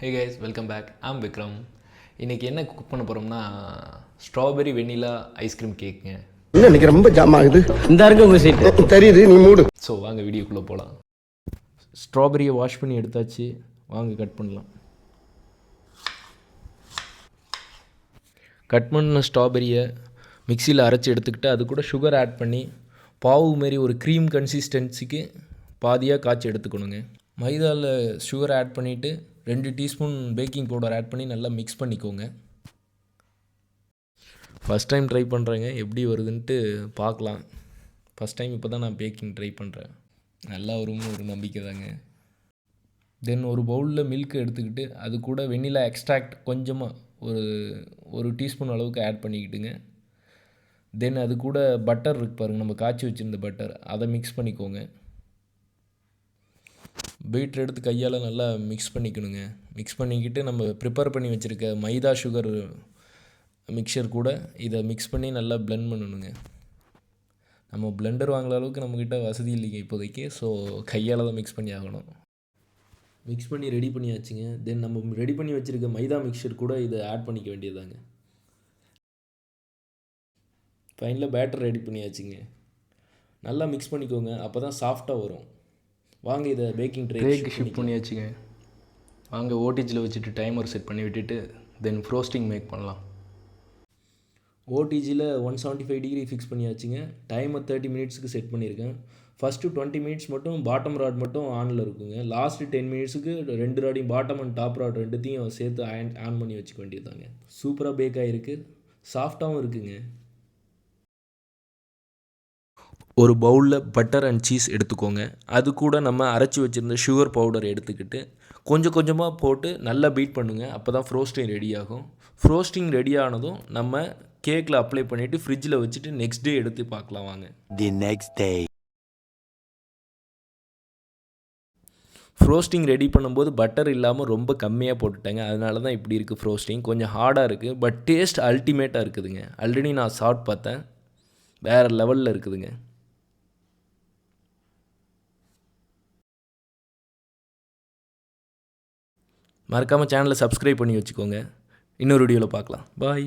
Hey guys, welcome back. ஆம் விக்ரம். இன்றைக்கி என்ன குக் பண்ண போகிறோம்னா ஸ்ட்ராபெரி வெண்ணிலா ஐஸ்கிரீம் கேக்குங்க. இன்னைக்கு ரொம்ப ஜாம் ஆகுது. இந்த இருக்கு உங்கள் சீட்டு தெரியுது, நீ மூடு. ஸோ வாங்க வீடியோக்குள்ளே போகலாம். ஸ்ட்ராபெரியை வாஷ் பண்ணி எடுத்தாச்சு, வாங்க கட் பண்ணலாம். கட் பண்ண ஸ்ட்ராபெரியை மிக்சியில் அரைச்சி எடுத்துக்கிட்டு அது கூட சுகர் ஆட் பண்ணி பாவு மாரி ஒரு க்ரீம் கன்சிஸ்டன்சிக்கு பாதியாக காய்ச்சி எடுத்துக்கணுங்க. மைதாவில் சுகர் ஆட் பண்ணிவிட்டு 2 டீஸ்பூன் பேக்கிங் பவுடர் ஆட் பண்ணி நல்லா மிக்ஸ் பண்ணிக்கோங்க. ஃபஸ்ட் டைம் ட்ரை பண்ணுறேங்க, எப்படி வருதுன்ட்டு பார்க்கலாம். ஃபஸ்ட் டைம் இப்போ தான் நான் பேக்கிங் ட்ரை பண்ணுறேன். நல்லா வரும்னு ஒரு நம்பிக்கை தாங்க. தென் ஒரு பவுலில் மில்க் எடுத்துக்கிட்டு அது கூட வெண்ணிலா எக்ஸ்ட்ராக்ட் கொஞ்சமாக ஒரு டீஸ்பூன் அளவுக்கு ஆட் பண்ணிக்கிட்டுங்க. தென் அது கூட பட்டர் இருக்கு பாருங்கள், நம்ம காய்ச்சி வச்சுருந்த பட்டர், அதை மிக்ஸ் பண்ணிக்கோங்க. பீட்ரு எடுத்து கையால் நல்லா மிக்ஸ் பண்ணிக்கணுங்க. மிக்ஸ் பண்ணிக்கிட்டு நம்ம ப்ரிப்பேர் பண்ணி வச்சுருக்க மைதா சுகர் மிக்சர் கூட இதை மிக்ஸ் பண்ணி நல்லா பிளெண்ட் பண்ணணுங்க. நம்ம பிளெண்டர் வாங்குற அளவுக்கு நம்மக்கிட்ட வசதி இல்லைங்க இப்போதைக்கு, ஸோ கையால் தான் மிக்ஸ் பண்ணி ஆகணும். மிக்ஸ் பண்ணி ரெடி பண்ணியாச்சுங்க. தென் நம்ம ரெடி பண்ணி வச்சுருக்க மைதா மிக்சர் கூட இதை ஆட் பண்ணிக்க வேண்டியதாங்க. ஃபைனலாக பேட்டர் ரெடி பண்ணியாச்சுங்க. நல்லா மிக்ஸ் பண்ணிக்கோங்க, அப்போ தான் சாஃப்டாக வரும். வாங்க இதை பேக்கிங் ட்ரேக்கு ஷிஃப்ட் பண்ணியாச்சுங்க. வாங்க ஓடிஜியில் வச்சுட்டு டைமர் செட் பண்ணி விட்டுட்டு தென் ஃப்ரோஸ்டிங் மேக் பண்ணலாம். ஓடிஜியில் 175 டிகிரி ஃபிக்ஸ் பண்ணியாச்சுங்க. டைமர் 30 மினிட்ஸுக்கு செட் பண்ணியிருக்கேன். ஃபஸ்ட்டு 20 மினிட்ஸ் மட்டும் பாட்டம் ராட் மட்டும் ஆனில் இருக்குங்க. லாஸ்ட்டு 10 மினிட்ஸுக்கு 2 ராடையும் பாட்டம் அண்ட் டாப் ராட் ரெண்டுத்தையும் சேர்த்து ஆன் பண்ணி வச்சுக்க வேண்டியதாங்க. சூப்பராக பேக் ஆகிருக்கு, சாஃப்டாகவும் இருக்குங்க. ஒரு பவுலில் பட்டர் அண்ட் சீஸ் எடுத்துக்கோங்க. அது கூட நம்ம அரைச்சி வச்சுருந்த சுகர் பவுடர் எடுத்துக்கிட்டு கொஞ்சம் கொஞ்சமாக போட்டு நல்லா பீட் பண்ணுங்க. அப்போ தான் ஃப்ரோஸ்டிங் ரெடி ஆகும். ஃப்ரோஸ்டிங் ரெடி ஆனதும் நம்ம கேக்கில் அப்ளை பண்ணிவிட்டு ஃப்ரிட்ஜில் வச்சுட்டு நெக்ஸ்ட் டே எடுத்து பார்க்கலாம் வாங்க. ஃப்ரோஸ்டிங் ரெடி பண்ணும்போது பட்டர் இல்லாமல் ரொம்ப கம்மியாக போட்டுட்டேங்க, அதனால தான் இப்படி இருக்குது. ஃப்ரோஸ்டிங் கொஞ்சம் ஹார்டாக இருக்குது, பட் டேஸ்ட் அல்டிமேட்டாக இருக்குதுங்க. ஆல்ரெடி நான் சாப்பிட்டு பார்த்தேன், வேறு லெவலில் இருக்குதுங்க. மறக்காமல் சேனலை சப்ஸ்கிரைப் பண்ணி வச்சுக்கோங்க. இன்னொரு வீடியோவில் பார்க்கலாம். பாய்.